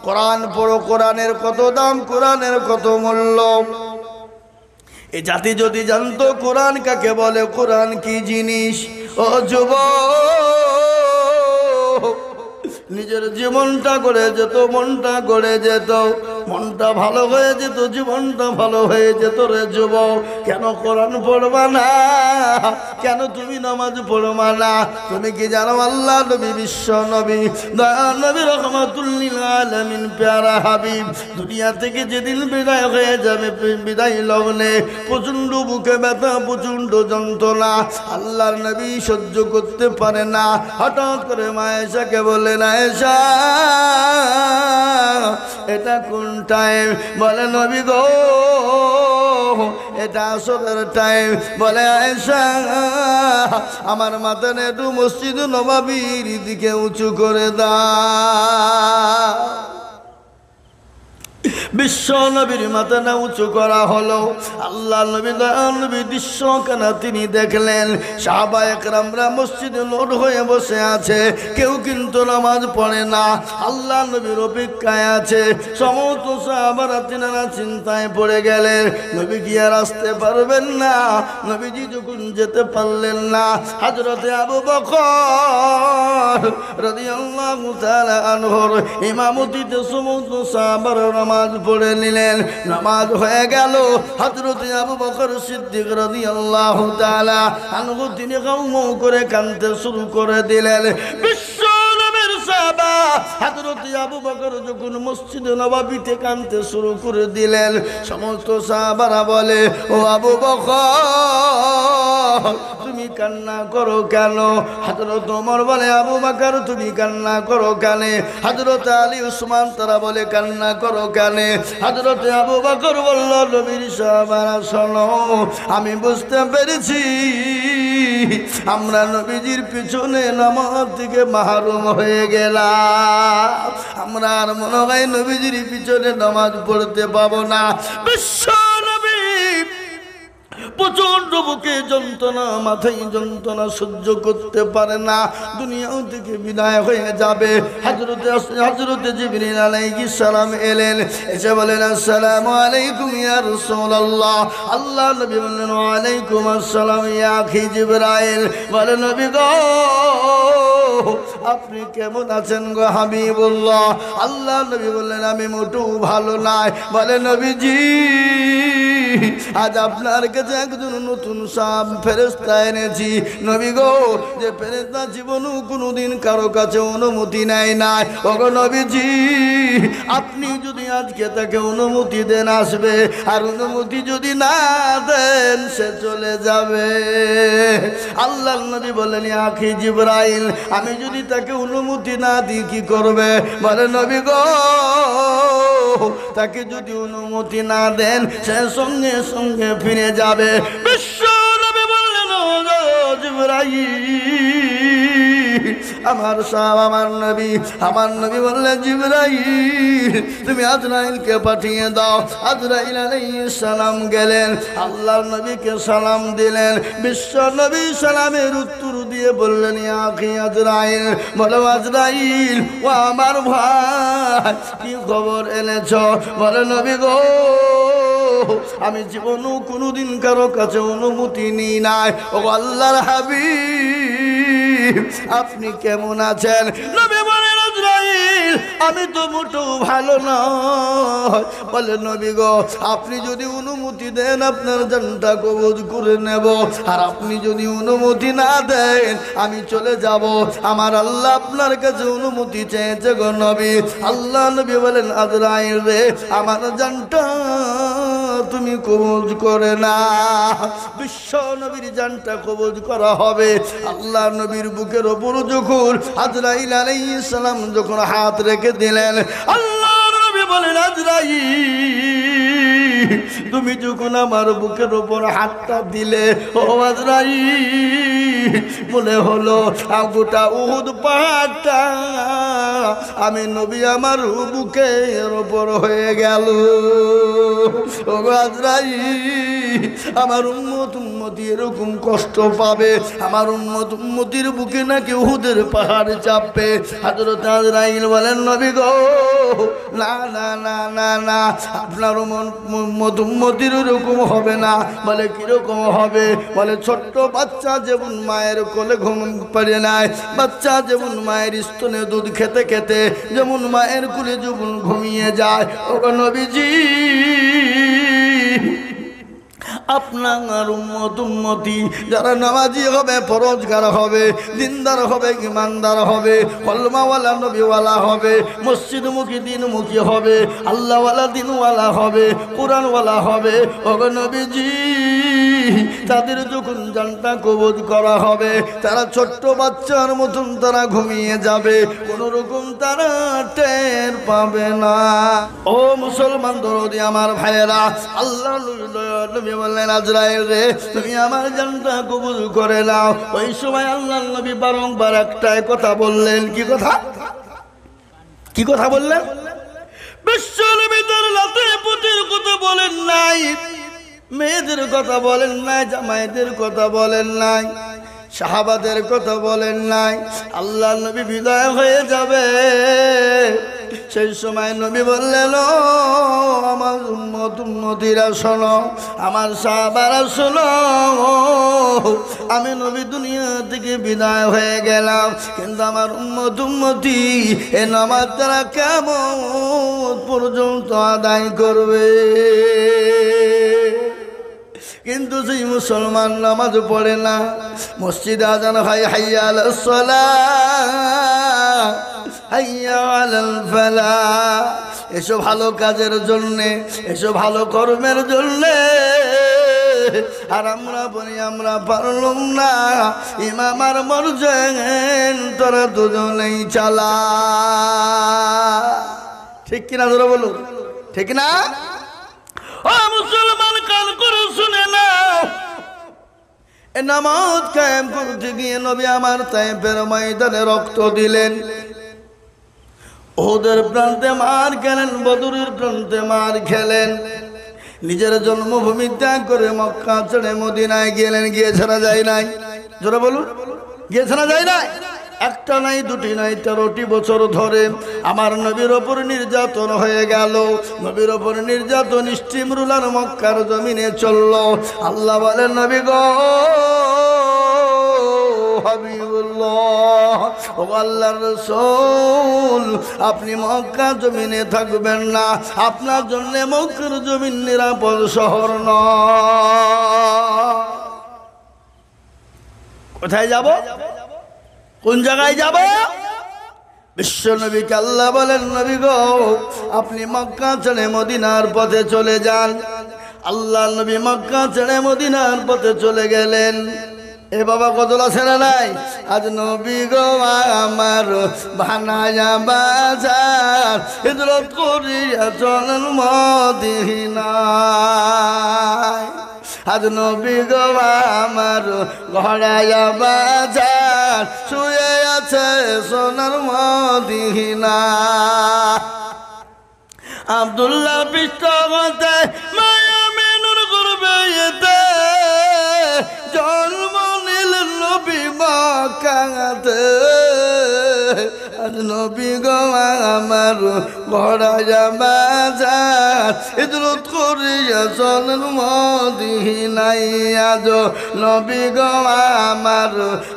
কোরআন পড়ো, কোরআনের কত দাম, কোরআনের কত মূল্য। এ জাতি যদি জানতো কোরআন কাকে বলে, কোরআন কি জিনিস। ও যুবক, নিজের জীবনটা গড়ে যেত, মনটা গড়ে যেত, মনটা ভালো হয়ে যেত, জীবনটা ভালো হয়ে যেত রে যুবক। কেন কোরআন পড়বা না? কেন তুমি নামাজ পড়বা না? তুমি কি জানো আল্লাহ নবী, বিশ্ব নবী, দয়া নবী, রহমাতুল লিল আলামিন, প্যারা হাবিব দুনিয়া থেকে যেদিন বিদায় হয়ে যাবে, বিদায় লগ্নে প্রচন্ড বুকে ব্যথা, প্রচন্ড যন্ত্রণা আল্লাহর নবী সহ্য করতে পারে না। হঠাৎ করে মা আয়েশাকে বললেন, আয়েশা এটা কোন টাইম? বলে নবী গো এটা আসরের টাইম। বলে আয়েশা আমার মাথা একটু মসজিদ নববীর দিকে উঁচু করে দাও। বিশ্ব নবীর মাথাটা উঁচু করা হলো। আল্লাহ নবী নবী দৃশ্যখানা তিনি দেখলেন, সাহাবা একরামরা মসজিদে লোড হয়ে বসে আছে, কেউ কিন্তু নামাজ পড়ে না, আল্লাহ নবীর অপেক্ষায় আছে। সমস্ত সাহাবারা তিনারা চিন্তায় পড়ে গেলেন, নবী কি আর আসতে পারবেন না? নবীজি যখন যেতে পারলেন না, হযরতে আবু বকর রাদিয়াল্লাহু তাআলা আনহুর ইমামতিতে সমস্ত সাহাবারা নামাজ পড়ে নিলেন। নামাজ হয়ে গেল। হযরতে আবু বকর সিদ্দিক রাদিয়াল্লাহু তাআলা আনহু তিনি গাউমও করে কাঁদতে শুরু করে দিলেন। বিশ্ব নবীর সাহাবা হযরতে আবু বকর যখন মসজিদে নববীতে কাঁদতে শুরু করে দিলেন, সমস্ত সাহাবারা বলে, ও আবু বকর তুমি কান্না করো কেন? হযরত ওমর বলে, আবু বকর তুমি কান্না করো কেন? হযরত আলী, উসমান তারা বলে কান্না করো কেন? হযরত আবু বকর বলল, নবীর সাহাবারা শোনো, আমি বুঝতে পেরেছি আমরা নবীজির পিছনে নামাজ থেকে মাহরুম হয়ে গেলাম, আমরা আর মনে হয় নবীজির পিছনে নামাজ পড়তে পাবো না। বিশ্ব নবী প্রচন্ড বুকে যন্ত্রণা, মাথায় যন্ত্রণা সহ্য করতে পারে না, দুনিয়াও থেকে বিদায় হয়ে যাবে। হযরতে জিবরিল আলাইহিস সালাম এলেন, এসে বলেন, আসসালামু আলাইকুম ইয়া রাসূলুল্লাহ। আল্লাহ নবী বললেন, ওয়া আলাইকুম আসসালাম ইয়া আখি জিবরাইল। বলে নবী গো আপনি কেমন আছেন গো হাবিবুল্লাহ? আল্লাহ নবী বললেন, আমি মোটেও ভালো নাই। বলে নবীজি আজ আপনার কাছে একজন নতুন সাপ ফেরেশতা এনেছি। নবী গো যে ফেরেশতা জীবনেও কোনোদিন কারো কাছে অনুমতি নেয় নাই। ওগো নবীজি আপনি যদি আজকে তাকে অনুমতি দেন আসবে, আর অনুমতি যদি না দেন সে চলে যাবে। আল্লাহ নবী বলেন, আখি জিবরাইল আমি যদি তাকে অনুমতি না দিই কি করবে? বলে নবী গো তাকে যদি অনুমতি না দেন সে সঙ্গে সঙ্গে ফিরে যাবে। বিশ্ব নবী বললেন, ও জিবরাইল আমার সাহেব, আমার নবী বললেন, জিবরাইল তুমি আজরাইলকে পাঠিয়ে দাও। আজরাইল আলাইহিস সালাম গেলেন, আল্লাহর নবীকে সালাম দিলেন। বিশ্ব নবী সালামের উত্তর দিয়ে বললেন, ইয়া আখি আজরাইল। বলো আজরাইল ও আমার ভাই কি খবর এনেছো? বলে নবী গো আমি জীবনেও কোনোদিন কারো কাছে অনুমতি নিই নাই। ও আল্লাহর হাবিব আপনি কেমন আছেন? নবী বলেন, আজরাইল আমি তো মোটেও ভালো নয়। বলে নবী গো আপনি যদি অনুমতি দেন আপনার জানটা কবজ করে নেব, আর আপনি যদি অনুমতি না দেন আমি চলে যাব। আমার আল্লাহ আপনার কাছে অনুমতি চেয়েছে গো নবী। আল্লাহ নবী বলেন, আজরাইল রে আমার জানটা তুমি কবজ করে না। বিশ্ব নবীর জানটা কবজ করা হবে। আল্লাহ নবীর বুকের ওপর যখন আজরাইল আলাইহিস সালাম যখন হাত রেখে দিলেন, আল্লাহ নবী বলেন, আজরাইল তুমি যখন আমার বুকের ওপর হাতটা দিলে, ও আজরাইল মনে হলো গোটা উহুদ পাহাড়টা আমি নবী আমার বুকের ওপর হয়ে গেল। ও আজরাইল, আমার উম্মতি এরকম কষ্ট পাবে, আমার উম্মতির বুকে নাকি উহুদের পাহাড় চাপবে। হযরত আজরাইল বলেন, নবী গো, না না না না না, আপনার উম্মতির এরকম হবে না। বলে কিরকম হবে? বলে ছোট্ট বাচ্চা যেমন মায়ের কোলে ঘুম পারে নাই, বাচ্চা যেমন মায়ের স্তনে দুধ খেতে খেতে যেমন মায়ের কোলে যেমন ঘুমিয়ে যায়, ও নবীজি আপনার উম্মতি যারা নামাজি হবে, পরহেজগার হবে, দিনদার হবে, ইমানদার হবে, কলমাওয়ালা নবীওয়ালা হবে, মসজিদমুখী দিনমুখী হবে, আল্লাহওয়ালা দিনওয়ালা হবে, কোরআনওয়ালা হবে, ওগো নবীজি তাদের যখন জানটা কবজ করা হবে তারা ছোট্ট বাচ্চার মতন তারা ঘুমিয়ে যাবে, কোনো রকম তারা টের পাবে না। ও মুসলমান দরদি আমার ভাইয়েরা, আল্লাহ নবী বললেন, আজরাইল রে, তুমি আমার জানটা কবুল করে নাও। ওই সময় আল্লাহ নবী বারংবার একটাই কথা বললেন। কি কথা? কি কথা বললেন? বিশ্বনবীদের লাতে পুতির কথা বলেন নাই, মেয়েদের কথা বলেন নাই, জামাইদের কথা বলেন নাই, সাহাবাদের কথা বলেন নাই। আল্লাহ নবী বিদায় হয়ে যাবে, সেই সময় নবী বললেন, আমার উম্মতিরা শোনো, আমার সাহাবারা শোনো, আমি নবী দুনিয়া থেকে বিদায় হয়ে গেলাম, কিন্তু আমার উম্মতি এ নামাজ তারা কেমন পর্যন্ত আদায় করবে। কিন্তু সেই মুসলমান নামাজ পড়ে না, মসজিদে আজান হয়, হাইয়া আলাস সালাহ, হাইয়া আলাল ফালাহ, এসব ভালো কাজের জন্যে, এসব ভালো কর্মের জন্যে, আর আমরা বলি আমরা পারলাম না, ইমাম আর মরজেন তোরা দুজনেই চালা। ঠিক কিনা ধরো বলো, ঠিক না? ও মুসলমান, কান করে শুনে নাও, এ নামাজ কায়েম করতে গিয়ে নবী আমার তায়েফের ময়দানে রক্ত দিলেন, ওদের প্রান্তে মার খেলেন, বদরের প্রান্তে মার খেলেন, নিজের জন্মভূমি ত্যাগ করে মক্কা ছেড়ে মদিনায় গেলেন। গিয়ে ছাড়া যায় নাই? জোরে বলুন, গিয়ে ছাড়া যায় নাই? একটা নাই, দুটি নাই, 13টি বছর ধরে আমার নবীর ওপর নির্যাতন হয়ে গেল। নবীর ওপর নির্যাতন স্টিম রুলার মক্কার জমিনে চলল। আল্লাহ বলেন, নবী গো হাবিবুল্লাহ, ও আল্লাহর রাসূল, আপনি মক্কা জমিনে থাকবেন না, আপনার জন্য মক্কার জমিন নিরাপদ শহর নয়। কোথায় যাব? কোন জায়গায় যাব? বিশ্ব নবীকে আল্লাহ বলেন, নবী গো আপনি মক্কা ছেড়ে মদিনার পথে চলে যান। আল্লাহ নবী মক্কা ছেড়ে মদিনার পথে চলে গেলেন। এ বাবা কতলা ছেড়ে নাই? আজ নবী গো আমার বানায়া বাজার হিজরত করিয়া চলেন মদিনায়। আজ নবী গো আমার ঘরায়া বাজার শুয়ে আছে সোনার মদিনা। আব্দুল্লাহ পৃষ্ঠপথে মায়া মেনুর করবে এতে জন্ম নিলেন নবী মক্কাতে। আজ নবী গো আমার ঘরায়া বাজার হিজরত করিয়া চলেন মদিনায়। আজ নবী গো আমার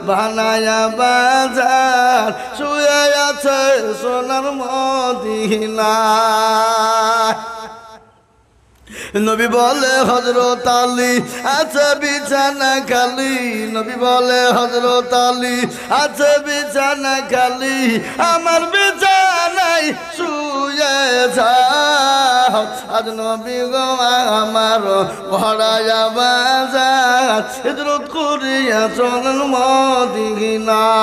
বানায়া বাজার শুয়ে আছে সোনার মদিনায়। নবী বলে হযরত আলী আছে বিছানা খালি, নবী বলে হযরত আলী আছে বিছানা খালি, আমার বিছানায় শুয়ে যাও। আজ নবী গো আমার ঘরায়া বাজার হিজরত করিয়া চলেন মদিনায়।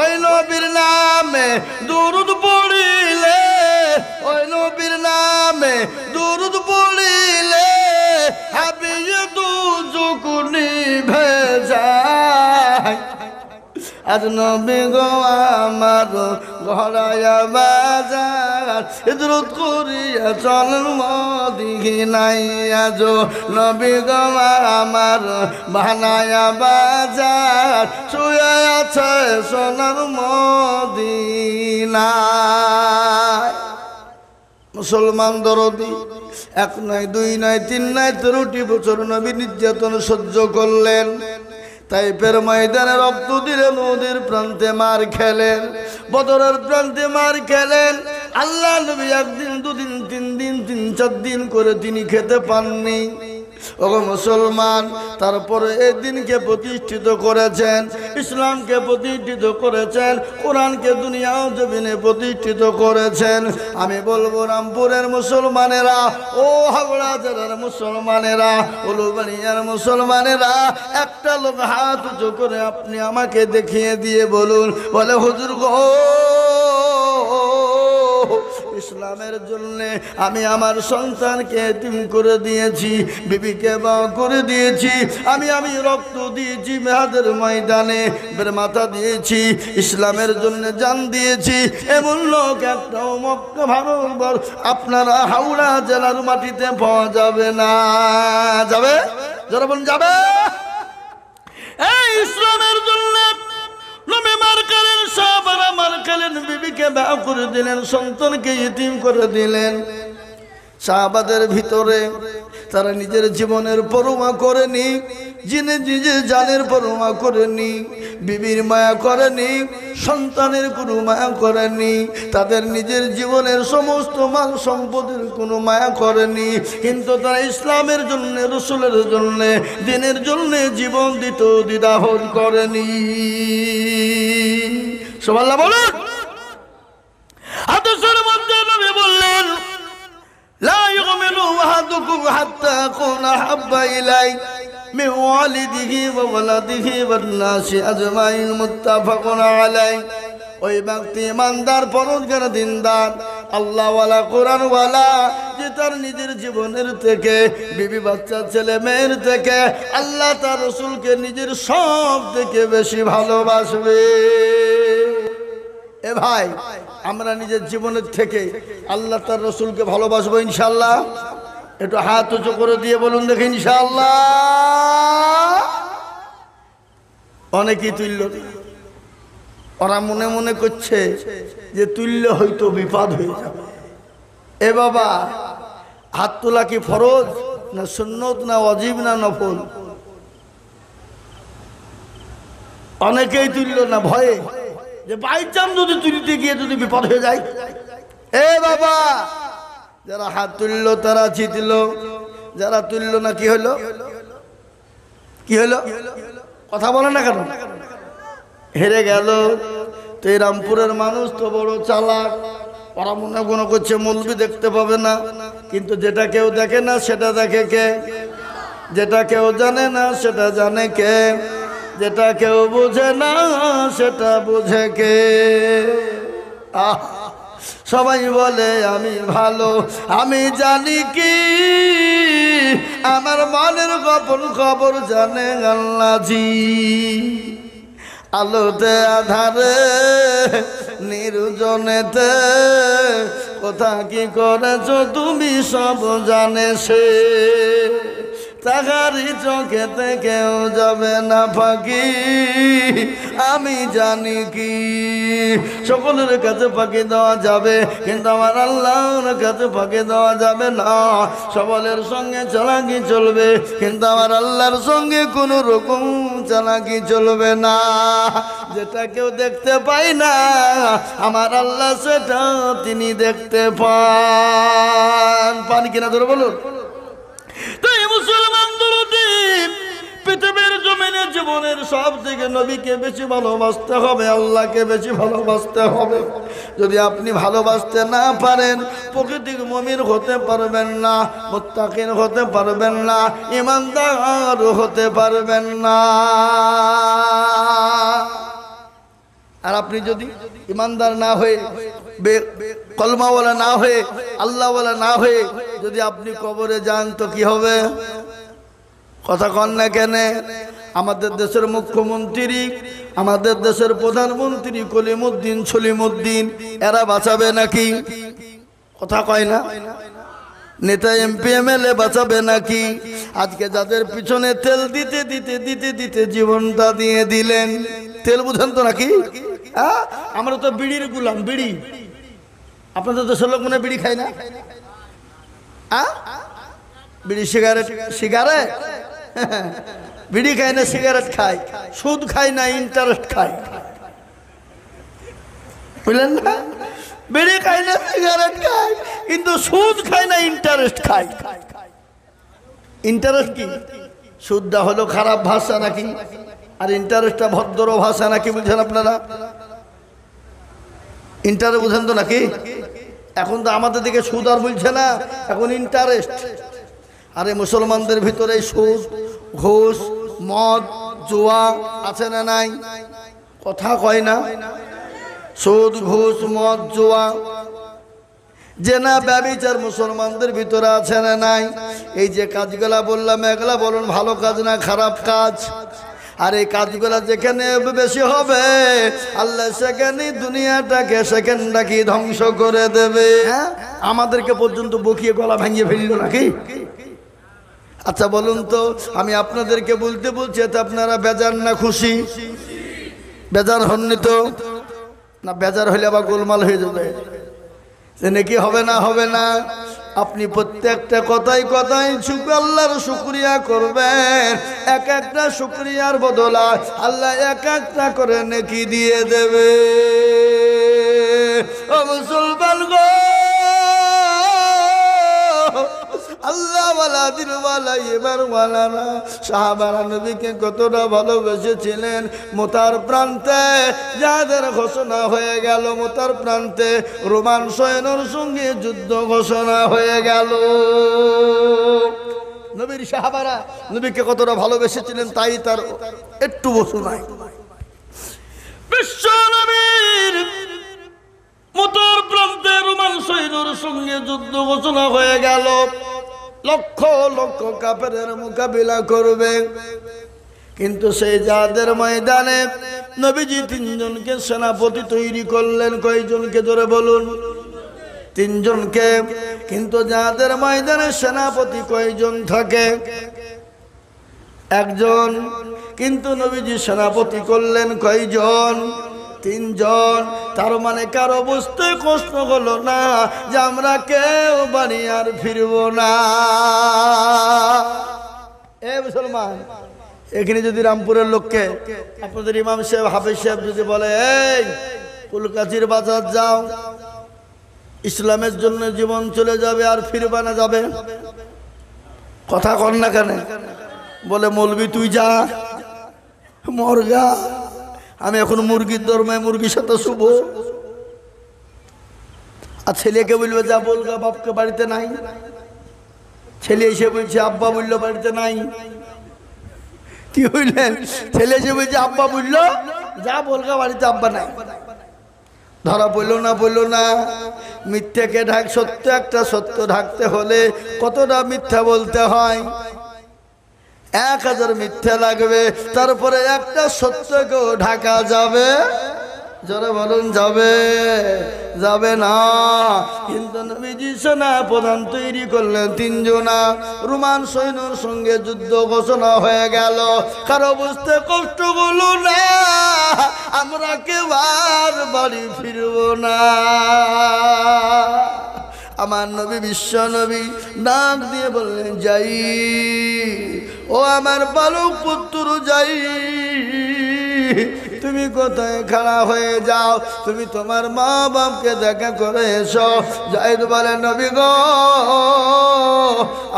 ওই নবীর নামে দুরূদ পড়িলে, ওই নবীর নামে দুরূদ পড়িলে হাবিয়ে দু চোখ নিভে যায়। আজ নবী গো আমার ঘরায়া বাজার হিজরত করিয়া চল মদিনায় আজ নবী গো আমার বানায়া বাজার শুয়ে আছে সোনার মদিনায়। মুসলমান দরদি এক নয় দুই নয় তিন নয় 13টি বছর নবী নির্যাতন সহ্য করলেন। তাইফের ময়দানে রক্ত দিলেন, নদীর প্রান্তে মার খেলেন, বদরের প্রান্তে মার খেলেন। আল্লাহ নবী একদিন দুদিন তিন দিন তিন চার দিন করে তিনি খেতে পাননি। ওগো মুসলমান, তারপরে এই দিনকে প্রতিষ্ঠিত করেছেন, ইসলামকে প্রতিষ্ঠিত করেছেন, কোরআনকে দুনিয়া জমিনে প্রতিষ্ঠিত করেছেন। আমি বলবো রামপুরের মুসলমানেরা, ও হাওড়া জেলার মুসলমানেরা, উলুবাড়িয়ার মুসলমানেরা, একটা লোক হাত উঁচু করে আপনি আমাকে দেখিয়ে দিয়ে বলুন, বলে হুজুর গো, ইসলামের জন্য আমি আমার সন্তানকে এতিম করে দিয়েছি, বিবিকে বাঁ করে দিয়েছি, আমি রক্ত দিয়েছি, মেহাদের ময়দানে মাথা দিয়েছি, ইসলামের জন্য জান দিয়েছি, এমন লোক একটাও মক্কা ভারতবর্ষ আপনারা হাওড়া জেলার মাটিতে পাওয়া যাবে না। যাবে যারা বলুন যাবে। এই ইসলামের জন্য নবী মার খেলেন, সাহাবারা মার খেলেন, বিবিকে বিয়ে করে দিলেন, সন্তানকে ইতিম করে দিলেন। সাহাবাদের ভিতরে তারা নিজের জীবনের পরোয়া করেনি, নিজের জানের পরোয়া করেনি, বিবির মায়া করেনি, সন্তানের কোনো মায়া করেনি, তাদের নিজের জীবনের সমস্ত মাল সম্পদের কোনো মায়া করেনি। কিন্তু তারা ইসলামের জন্য, রসুলের জন্য, দিনের জন্য জীবন দিত, দ্বিধাবোধ করেনি। সুবহানাল্লাহ বলুন। হাদিসের মধ্যে নবী বললেন, লা ইউমিনু আহাদুকুম হাত্তা আকুনা হাব্বা ইলাই মিন ওয়ালিদিহি ওয়া ওয়ালাদিহি ওয়ান নাসি আজমাইন, মুত্তাফাকুন আলাইহি। ওই ব্যক্তি ইমানদার, পরহেজগার, দিনদার, আল্লাহওয়ালা, কোরআনওয়ালা, যে তার নিজের জীবনের থেকে, বিবি বাচ্চা ছেলে মেয়ের থেকে আল্লাহ তার রসুলকে নিজের সব থেকে বেশি ভালোবাসবে। এ ভাই, আমরা নিজের জীবনের থেকে আল্লাহ তার রসুলকে ভালোবাসবো ইনশাআল্লাহ? একটু হাত উঁচু করে দিয়ে বলুন দেখি ইনশাআল্লাহ। অনেকেই তুল্য, ওরা মনে মনে করছে যে তুল্য হয়তো বিপদ হয়ে যাবে। এ বাবা, হাত তোলা কি ফরজ না সুন্নত না ওয়াজিব না নফল? অনেকেই তুল্য না ভয়ে, যে বাইচান যদি তুলতে গিয়ে যদি বিপদ হয়ে যায়। এ বাবা, যারা হাত তুললো তারা জিতল, যারা তুলল না কি হলো? কি হলো? কথা বলে না কেন? হেরে গেল। তো এই রামপুরের মানুষ তো বড় চালাক, ওরা মনে করছে মৌলবি দেখতে পাবে না, কিন্তু যেটা কেউ দেখে না সেটা দেখে কে? যেটা কেউ জানে না সেটা জানে কে? যেটা কেউ বুঝে না সেটা বুঝে কে? সবাই বলে আমি ভালো, আমি জানি কি আমার মনের গোপন খবর জানে আল্লাহজি। আলোতে আধারে নির্জনেতে কোথা কি করেছ তুমি সব জানে সে। তাহারি চোখেতে কেউ যাবে না ফাঁকি, আমি জানি কি সকলের কাছে ফাঁকি দেওয়া যাবে, কিন্তু আমার আল্লাহর কাছে ফাঁকি দেওয়া যাবে না। সকলের সঙ্গে চালাকি চলবে, কিন্তু আমার আল্লাহর সঙ্গে কোনো রকম চালাকি চলবে না। যেটা কেউ দেখতে পায় না, আমার আল্লাহ সেটা তিনি দেখতে পান কিনা ধরে বলুন। তাই মুসলমান দরদি, পৃথিবীর জমিনে জীবনের সব থেকে নবীকে বেশি ভালোবাসতে হবে, আল্লাহকে বেশি ভালোবাসতে হবে। যদি আপনি ভালোবাসতে না পারেন, প্রকৃতির মুমিন হতে পারবেন না, মুত্তাকিন হতে পারবেন না, ইমানদার হতে পারবেন না। আর আপনি যদি ইমানদার না হয়ে, কলমাওয়ালা না হয়ে, আল্লাহওয়ালা না হয়ে যদি আপনি কবরে যান তো কি হবে? কথা কন না কেন? আমাদের দেশের মুখ্যমন্ত্রী, আমাদের দেশের প্রধানমন্ত্রী কলিমুদ্দিন সলিমুদ্দিন, এরা বাঁচাবে নাকি? কথা কয় না? নেতা এমপি এমএলএ বাঁচাবে নাকি? আজকে যাদের পিছনে তেল দিতে দিতে দিতে দিতে জীবনটা দিয়ে দিলেন, তেল বুঝেন তো নাকি? আমরা তো বিড়ির গুলাম, বিড়ি। আপনাদের দেশের লোক মনে বিড়ি খায় না? বিড়ি সিগারেট, সিগারেট বিড়ি খায় না, সিগারেট খায়, সুদ খায় না, ইন্টারেস্ট খায়। বুঝলেন না? বিড়ি খায় না, সিগারেট খায়, কিন্তু সুদ খায় না, ইন্টারেস্ট খায়। ইন্টারেস্ট কি? সুদটা হলো খারাপ ভাষা নাকি, আর ইন্টারেস্টটা ভদ্র ভাষা নাকি? বুঝছেন আপনারা? ইন্টারেস্ট বুঝেন তো নাকি? এখন তো আমাদের দিকে সুদ আর বলছে না, এখন ইন্টারেস্ট। আরে মুসলমানদের ভিতরে সুদ, ঘুষ, মদ, জুয়া আছে না নাই? কথা কয় না? সুদ, ঘুষ, মদ, জুয়া, জেনা, ব্যভিচার মুসলমানদের ভিতরে আছে না নাই? এই যে কাজগুলা বললাম, এগুলা বলুন ভালো কাজ না খারাপ কাজ? আর এই কাজগুলা যেখানে বেশি হবে, আল্লাহ সেখানে দুনিয়াটাকে সেখানটাকে ধ্বংস করে দেবে। আমাদেরকে পর্যন্ত বকিয়ে গলা ভাঙিয়ে ফেলিল নাকি? আচ্ছা বলুন তো, আমি আপনাদেরকে বলতে বলছি, এতে আপনারা বেজার না খুশি? বেজার হননি তো? না বেজার হলে আবার গোলমাল হয়ে যাবে, নাকি হবে না? হবে না। আপনি প্রত্যেকটা কথাই কথাই আল্লাহর শুকরিয়া করবেন। এক একটা শুকরিয়ার বদলা আল্লাহ এক একটা করে নেকি দিয়ে দেবে। ও মুসলমান গো, আল্লাহ ওয়ালা দিনওয়ালা এবার ওয়ালারা সাহাবারা নবীকে কতটা ভালোবেসেছিলেন। মোতার প্রান্তে যাদের ঘোষণা হয়ে গেল, মোতার প্রান্তে রোমান সৈন্যর সঙ্গে যুদ্ধ ঘোষণা হয়ে গেল। নবীর সাহাবারা নবীকে কতটা ভালোবেসেছিলেন তাই তার একটু বসু নাই। বিশ্ব নবীর মোতার প্রান্তে রোমান সৈন্যর সঙ্গে যুদ্ধ ঘোষণা হয়ে গেল। লক্ষ লক্ষ কাফেরের মোকাবিলা করবে, কিন্তু সেই যাদের ময়দানে নবীজি তিনজনকে সেনাপতি তৈরি করলেন। কয়জনকে জোরে বলুন? তিনজনকে। কিন্তু যাদের ময়দানে সেনাপতি কয়জন থাকে? একজন। কিন্তু নবীজি সেনাপতি করলেন কয়জন? তিনজন। তার মানে কারো বুঝতে কষ্ট হলো না যে আমরা কেউ বাড়ি আর ফিরব না। এ মুসলমান, এখানে যদি রামপুরের লোককে আপনাদের ইমাম সাহেব, হাফেজ সাহেব যদি বলে, এই ফুলকাচির বাজার যাও, ইসলামের জন্য জীবন চলে যাবে আর ফিরবা না, যাবে? কথা কর না কেন? বলে মৌলবি তুই যা, মরগা, আমি এখন মুরগির ধর্মে মুরগির সাথে শুভ। আর ছেলেকে বলবে যা, বলগা বাপকে বাড়িতে নাই। ছেলে এসে বলছে আব্বা বলল বাড়িতে নাই। কি বললেন? ছেলে এসে বলছে আব্বা বললো যা, বলগা বাড়িতে আব্বা নাই। ধরা বললো না, বললো না। মিথ্যাকে ঢাক, সত্য একটা সত্য ঢাকতে হলে কতটা মিথ্যা বলতে হয়? 1000 মিথ্যা লাগবে, তারপরে একটা সত্যকেও ঢাকা যাবে? যারা বলুন যাবে? যাবে না। কিন্তু নবীজি সেনা প্রধান তৈরি করলেন তিনজনা। রোমান সৈন্যর সঙ্গে যুদ্ধ ঘোষণা হয়ে গেল। কারো বুঝতে কষ্ট হলো না আমরা কেউ আর বাড়ি ফিরব না। আমার নবী, বিশ্ব নবী ডাক দিয়ে বললেন, যাই ও আমার বালক পুত্র, যাই তুমি কোথায় খাড়া হয়ে যাও, তুমি তোমার মা বাপকে দেখা করে এসো। যাইদ বলে, নবী গো,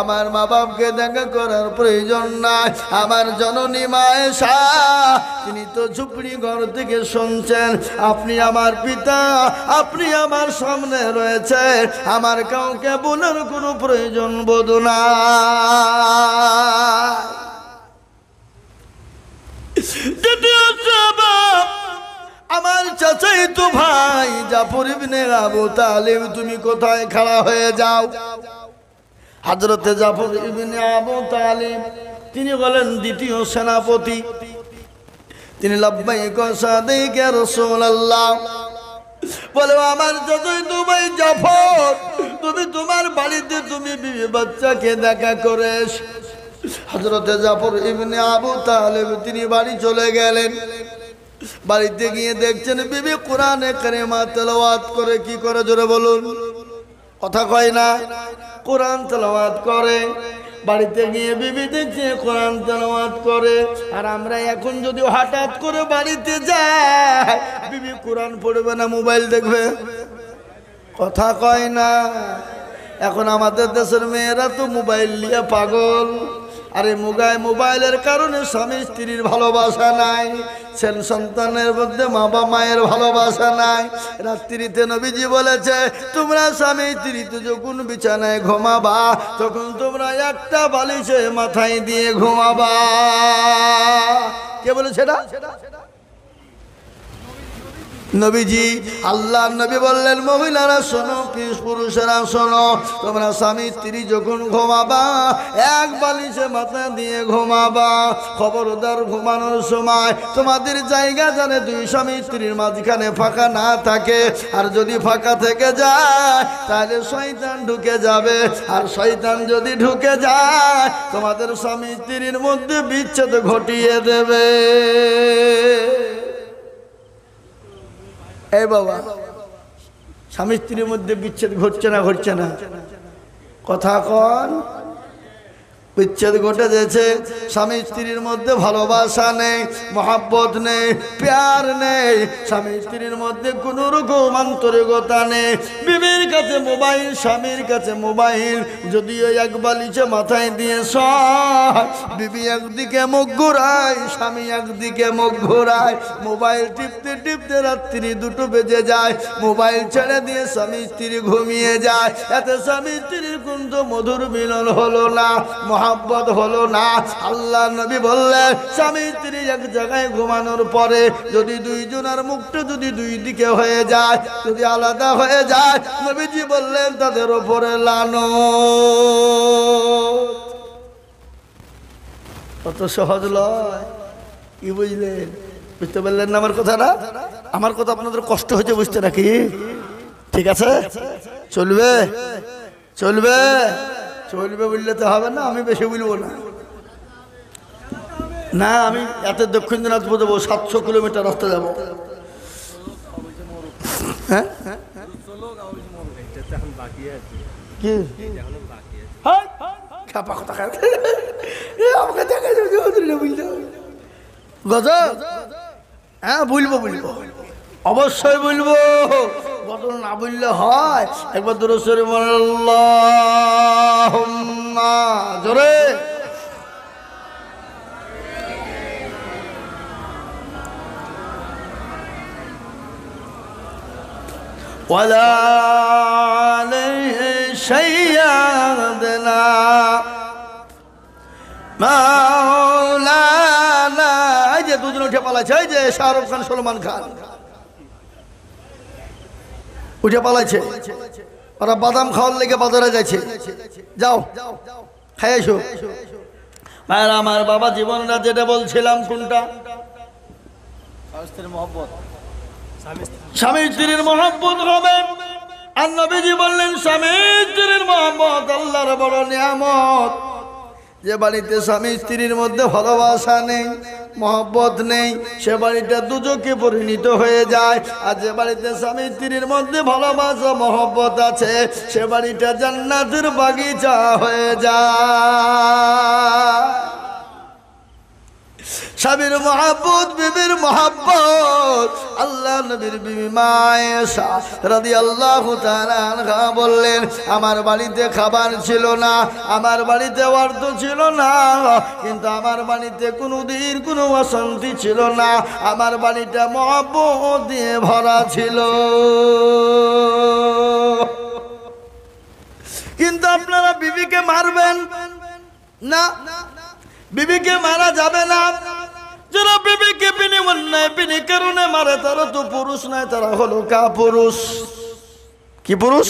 আমার মা বাপকে দেখা করার প্রয়োজন নাই। আমার জননী মায়েশা, তিনি তো ঝুপড়ি ঘর থেকে শুনছেন। আপনি আমার পিতা, আপনি আমার সামনে রয়েছে, আমার কাউকে বলার কোনো প্রয়োজন বোধ না। আমার চাচাই তো ভাই জাফর ইবনে আবু তালিব, তুমি কোথায় খাড়া হয়ে যাও। হযরতে জাফর ইবনে আবু তালিব তিনি বলেন দ্বিতীয় সেনাপতি। তিনি লাব্বাইক সাদিক ইয়া রাসূলুল্লাহ, বলে আমার যতই তুমি জাফর, তুমি তোমার বাড়িতে তুমি বিবি বাচ্চাকে দেখা করে। হযরতে জাফর ইবনে আবু তালেব তিনি বাড়ি চলে গেলেন। বাড়িতে গিয়ে দেখছেন বিবি কোরআনে কারিমা তেলাওয়াত করে। কি করে জোরে বলুন, কথা কয় না, কোরআন তেলাওয়াত করে। বাড়িতে গিয়ে বিবি দেখছে কোরআন তেলাওয়াত করে। আর আমরা এখন যদি হঠাৎ করে বাড়িতে যাই, বিবি কোরআন পড়বে না মোবাইল দেখবে, কথা কয় না। এখন আমাদের দেশের মেয়েরা তো মোবাইল নিয়ে পাগল। আরে মোবাইলের কারণে স্বামী স্ত্রীর ভালোবাসা নাই, সন্তানের মধ্যে মা বা মায়ের ভালোবাসা নাই। রাত্রিতে নবীজি বলেছে তোমরা স্বামী স্ত্রীতে যখন বিছানায় ঘুমাবা তখন তোমরা একটা বালিশে মাথায় দিয়ে ঘুমাবা। কে বলেছে এটা? নবীজি। আল্লাহ নবী বললেন মহিলারা শোনো, পুরুষেরা শোনো, তোমরা স্বামী স্ত্রী যখন ঘুমাবা এক বালিশে মাথা দিয়ে ঘুমাবা। খবরদার ঘুমানোর সময় তোমাদের জায়গা জানে দুই স্বামী স্ত্রীর মাঝখানে ফাঁকা না থাকে। আর যদি ফাঁকা থেকে যায় তাহলে শয়তান ঢুকে যাবে। আর শয়তান যদি ঢুকে যায় তোমাদের স্বামী স্ত্রীর মধ্যে বিচ্ছেদ ঘটিয়ে দেবে। এই বাবা, স্বামী স্ত্রীর মধ্যে বিচ্ছেদ ঘটছে না? ঘটছে না, কথা কন। বিচ্ছেদ ঘটে যাচ্ছে, স্বামী স্ত্রীর মধ্যে ভালোবাসা নেই, মহাব্বত নেই, প্যার নেই, স্বামী স্ত্রীর মধ্যে কোনো রকম আন্তরিকতা নেই। বিবির কাছে মোবাইল, স্বামীর কাছে মোবাইল। যদিও এক বালিশে মাথায় দিয়ে শোয়, বিবি একদিকে মুখ ঘোরায়, স্বামী একদিকে মুখ ঘোরায়। মোবাইল টিপতে টিপতে রাত্রি 2টো বেজে যায়। মোবাইল ছেড়ে দিয়ে স্বামী স্ত্রী ঘুমিয়ে যায়। এতে স্বামী স্ত্রীর কিন্তু মধুর মিলন হলো না, মহাব্বত হলো না। আল্লাহ নবী বললেন স্বামী স্ত্রী এক জায়গায় ঘুমানোর পরে যদি দুইজনের মুখটা যদি দুই দিকে হয়ে যায়, যদি আলাদা হয়ে যায়, নবীজি বললেন তাদের উপরে লানত। কত সহজ লয়, কি বুঝলেন? বুঝতে পারলেন না আমার কথাটা? আমার কথা আপনাদের কষ্ট হয়েছে বুঝতে নাকি? ঠিক আছে, চলবে চলবে চলবে বললে তো হবে না, আমি বেশি বলবো না। না, আমি এত দক্ষিণ দিনাজপুর যাবো, 700 কিলোমিটার রাস্তা যাবো। হ্যাঁ, হ্যাঁ বলবো বলবো, অবশ্যই বলবো। গজল না বললে হয়? একবার দরুদ শরীফ আল্লাহুম্মা জোরে। ওয়ালা আলাইহি সাইয়্যিদানা মাওলানা। এই যে দুজন উঠে পালাইছে, এই যে শাহরুখ খান, সলমান খান উঠে পালাইছে। ওরা বাদাম খাওয়ার লেগে বাজারে যাচ্ছে। যাও খাই এসো। ভাইরা আমার, বাবা জীবনটা যেটা বলছিলাম কোনটা? স্বামী স্ত্রীর মহব্বত হবে। আর নবীজি বললেন স্বামী স্ত্রীর মহব্বত আল্লাহর বড় নিয়ামত। যে বাড়িতে স্বামী স্ত্রীর মধ্যে ভালোবাসা নেই, মহব্বত নেই, সে বাড়িটা দুজকে পরিণত হয়ে যায়। আর যে বাড়িতে স্বামী স্ত্রীর মধ্যে ভালোবাসা মহব্বত আছে, সে বাড়িটা জান্নাতের বাগিচা হয়ে যায়। স্বামীর মহব্বত, বিবির মহব্বত। আল্লাহ নবীর বিবি মা আয়েশা রাদিয়াল্লাহু তাআলা আনহা বললেন আমার বাড়িতে খাবার ছিল না, আমার বাড়িতে অর্থ ছিল না, কিন্তু আমার বাড়িতে কোনোদিন কোনো অশান্তি ছিল না। আমার বাড়িটা মহব্বত দিয়ে ভরা ছিল। কিন্তু আপনারা বিবিকে মারবেন না, বিবিকে মারা যাবে না। যারা বিবিকে বিনি অন্যায় বিনি কারণে মারে তারা তো পুরুষ নয়, তারা হলো কাপুরুষ। কি পুরুষ?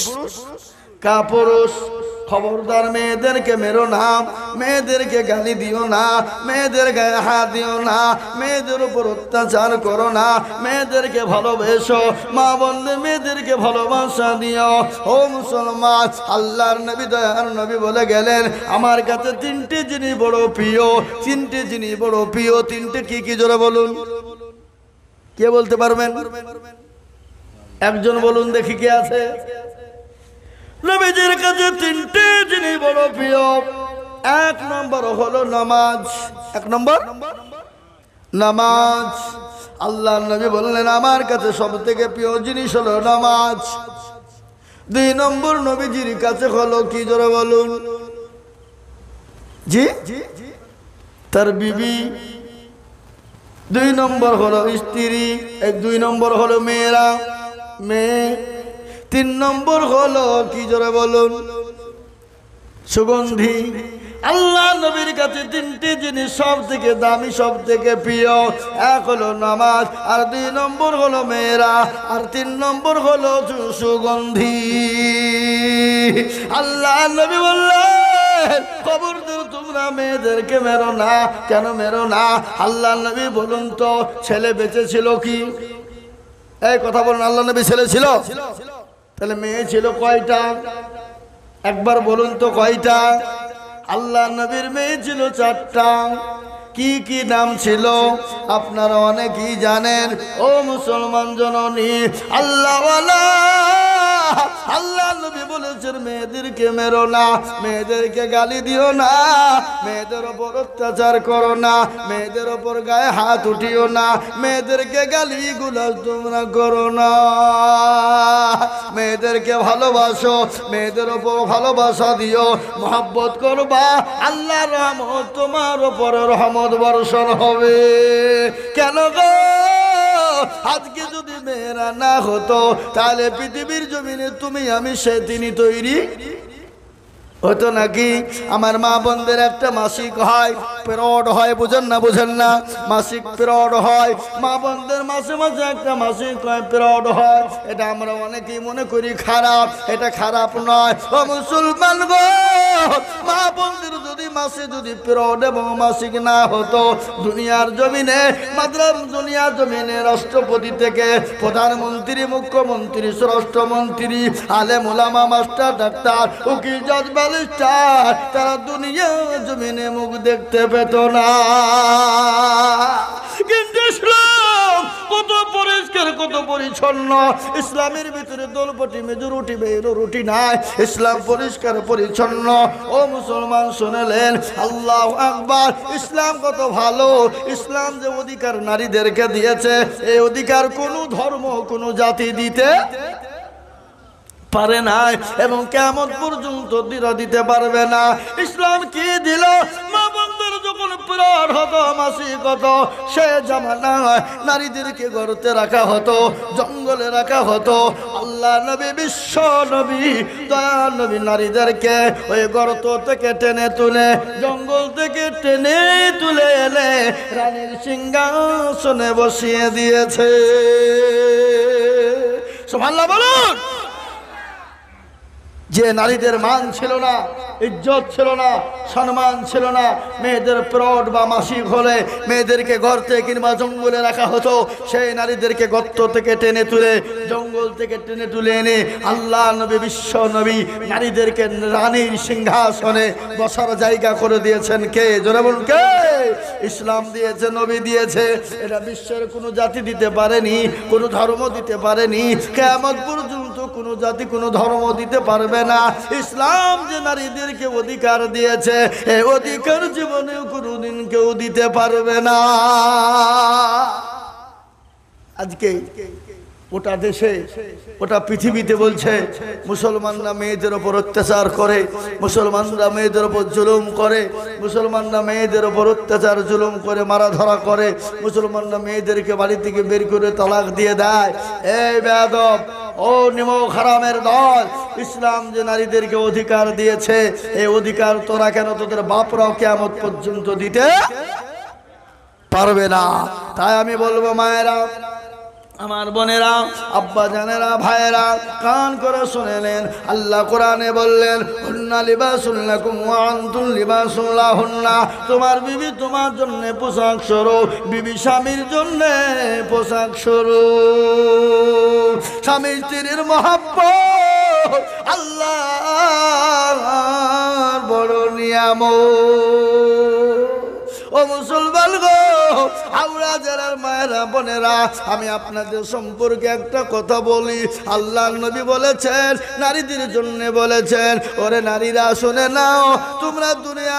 কাপুরুষ। খবরদার মেয়েদেরকে মেরো না, মেয়েদেরকে গালি দিও না, মেয়েদের গায়ে হাত দিও না, মেয়েদের উপর অত্যাচার করো না, মেয়েদেরকে ভালোবেসো, মা বোনদের মেয়েদেরকে ভালোবাসা দিও। ও মুসলমান, আল্লাহর নবী দয়ার নবী বলে গেলেন, আমার কাছে তিনটে জিনিস বড় প্রিয়, তিনটে জিনিস বড় প্রিয়। তিনটে কি কি জোরে বলুন, কে বলতে পারবেন? একজন বলুন দেখি কে আছে। নবীজির কাছে তিনটে জিনিস বড় প্রিয়। এক নম্বর হলো নামাজ। এক নম্বর নামাজ। আল্লাহ নবী বললেন, আমার কাছে সব থেকে প্রিয় জিনিস হলো নামাজ। দুই নম্বর নবীজির কাছে হলো কি জোরে বলুন? জি, তার বিবি। দুই নম্বর হলো স্ত্রী। দুই নম্বর হলো মেয়েরা, মেয়ে। তিন নম্বর হলো কি জোরে বলুন? সুগন্ধি। আল্লাহ নবীর কাছে তিনটি জিনিস সব থেকে দামি, সব থেকে প্রিয়। এক হলো নামাজ, আর দুই নম্বর হলো মেয়েরা, আর তিন নম্বর হলো সুগন্ধি। আল্লাহ নবী বললেন, খবরদার তোমরা মেয়েদেরকে মেরো না। কেন মেরো না? আল্লাহ নবী বলুন তো, ছেলে বেঁচে ছিল কি? এই কথা বলুন, আল্লাহ নবী ছেলে ছিল? তাহলে মেয়ে ছিল কয়টা? একবার বলুন তো কয়টা? আল্লাহ নবীর মেয়ে ছিল 4টা। কি কি নাম ছিল আপনারা অনেকেই জানেন। ও মুসলমান জননী, আল্লাহ নবী বলেছেন, মেয়েদেরকে মেরো না, মেয়েদেরকে গালি দিও না, মেয়েদের ওপর অত্যাচার করো না, মেয়েদের ওপর গায়ে হাত উঠিও না, মেয়েদেরকে গালি গুলাজ তোমরা করো না, মেয়েদেরকে ভালোবাসো, মেয়েদের ওপর ভালোবাসা দিও, মহব্বত করবা, আল্লাহ রহমত তোমার ওপর রহমত বর্ষণ হবে। কেন গো? আজকে যদি মেয়েরা না হতো, তাহলে পৃথিবীর জমিনে তুমি আমি সে তিনি তৈরি হতো নাকি? আমার মা বোনদের একটা মাসিক হয়, পিরিয়ড হয়, বুঝেন না? বুঝেন না? মাসিক পিরিয়ড হয়, মা বোনদের মাসে মাসে একটা মাসিক পিরিয়ড হয়। এটা আমরা অনেকেই মনে করি খারাপ, এটা খারাপ নয়। ও মুসলমান গো, মা বোনদের যদি মাসে যদি পিরিয়ড এবং মাসিক না হতো, দুনিয়ার জমিনে দুনিয়ার জমিনে রাষ্ট্রপতি থেকে প্রধানমন্ত্রী, মুখ্যমন্ত্রী, স্বরাষ্ট্রমন্ত্রী, আলেম ওলামা, মাস্টার, ডাক্তার, উকিল, জজ, তারা দুনিয়া জমিনে মুখ দেখতে পেত না। কিন্তু ইসলাম কত পরিষ্কার, কত পরিচ্ছন্ন। ইসলামের ভিতরে দোলপটি, মেজরিটি, বেরোটি নাই। ইসলাম পরিষ্কার পরিচ্ছন্ন। ও মুসলমান শুনলেন, আল্লাহু আকবার। ইসলাম কত ভালো। ইসলাম যে অধিকার নারীদেরকে দিয়েছে, এই অধিকার কোনো ধর্ম, কোনো জাতি দিতে পারে না, এবং কিয়ামত পর্যন্ত দিতে পারবে না। ইসলাম কি দিল? মা বোনদের যখন পিরিয়ড হতো, মাসিক হতো, সে জামানায় নারীদেরকে গর্তে রাখা হতো, জঙ্গলে রাখা হতো। আল্লাহ নবী, বিশ্ব নবী, দয়াল নবী নারীদেরকে ওই গর্ত থেকে টেনে তুলে, জঙ্গল থেকে টেনে তুলে এনে রানীর সিংহাসনে বসিয়ে দিয়েছে। সুবহানাল্লাহ বলুন। যে নারীদের মান ছিল না, ইজ্জত ছিল না, সম্মান ছিল না, মেয়েদের পিরিয়ড বা মাসিক হলে মেয়েদেরকে গর্তে কিংবা জঙ্গলে রাখা হতো, সেই নারীদেরকে গর্ত থেকে টেনে তুলে, জঙ্গল থেকে টেনে তুলে এনে আল্লাহ নবী, বিশ্ব নবী নারীদেরকে রানীর সিংহাসনে বসার জায়গা করে দিয়েছেন। কে? জোরে বলুন কে? ইসলাম দিয়েছে, নবী দিয়েছে। এটা বিশ্বের কোনো জাতি দিতে পারেনি, কোনো ধর্ম দিতে পারেনি। কিয়ামত পর্যন্ত কোনো জাতি, কোনো ধর্ম দিতে পারবে না। ইসলাম যে নারীদেরকে অধিকার দিয়েছে, এই অধিকার জীবনেও কোনোদিন কেউ দিতে পারবে না। আজকে গোটা দেশে, গোটা পৃথিবীতে বলছে মুসলমানরা মেয়েদের ওপর অত্যাচার করে, মুসলমানরা মেয়েদের ওপর জুলুম করে, মুসলমানরা মেয়েদের ওপর অত্যাচার জুলুম করে, মারা ধরা করে, মুসলমানরা মেয়েদেরকে বাড়ি থেকে বের করে তালাক দিয়ে দেয়। এই বেয়াদব, ও নিমক হারামের দল, ইসলাম যে নারীদেরকে অধিকার দিয়েছে, এই অধিকার তোরা কেন তোদের বাপরাও কিয়ামত পর্যন্ত দিতে পারবে না। তাই আমি বলবো মায়েরা, আমার বোনেরা, আব্বা জানেরা, ভাইয়েরা, কান করে শুনেলেন। আল্লাহ কোরআনে বললেন, হুন্না লিবাসুল লাকুম ওয়া আনতুম লিবাসুল লাহুন্না। তোমার বিবি তোমার জন্য পোশাক স্বরূপ, বিবি স্বামীর জন্য পোশাক স্বরূপ। স্বামী স্ত্রীর মহব্বত আল্লাহর বড় নিয়ামত। ও মুসলমান গো, আমরা যারা মায়েরা বোনেরা, আমি আপনাদের সম্পর্কে একটা কথা বলি। আল্লাহর নবী বলেছেন, নারীদের জন্য বলেছেন, ওরে নারীরা শুনে নাও, তোমরা দুনিয়া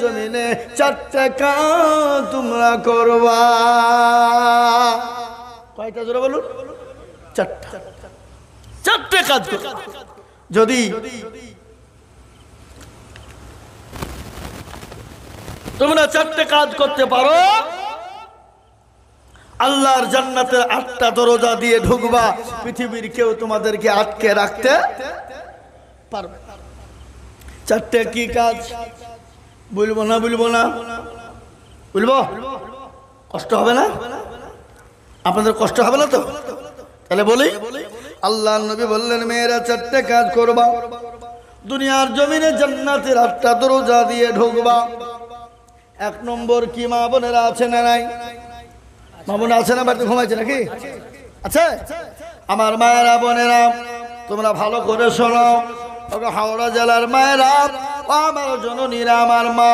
জমিনে 4টা কাজ তোমরা করবা। কয়টা জোরে বলুন? 4টা কাজ। যদি তোমরা 4টে কাজ করতে পারো, আল্লাহর জান্নাতের 8টা দরজা দিয়ে ঢুকবা, পৃথিবীর কেউ তোমাদেরকে আটকে রাখতে পারবে না। 4টে কি কাজ? বলবো না? বলবো? কষ্ট হবে না? আপনাদের কষ্ট হবে না তো? তাহলে বলি, আল্লাহর নবী বললেন, মেয়েরা 4টে কাজ করবা, দুনিয়ার জমিনে জান্নাতের 8টা দরজা দিয়ে ঢুকবা। 1 নম্বর কি মা বোনেরা আছে না নাই? মা বোন আছে না? বাড়িতে ঘুমাইছে নাকি? আছে? আমার মায়েরা বোনেরা, তোমরা ভালো করে শোনো। হাওড়া জেলার মায়েরা, আমার জননীরা, আমার মা,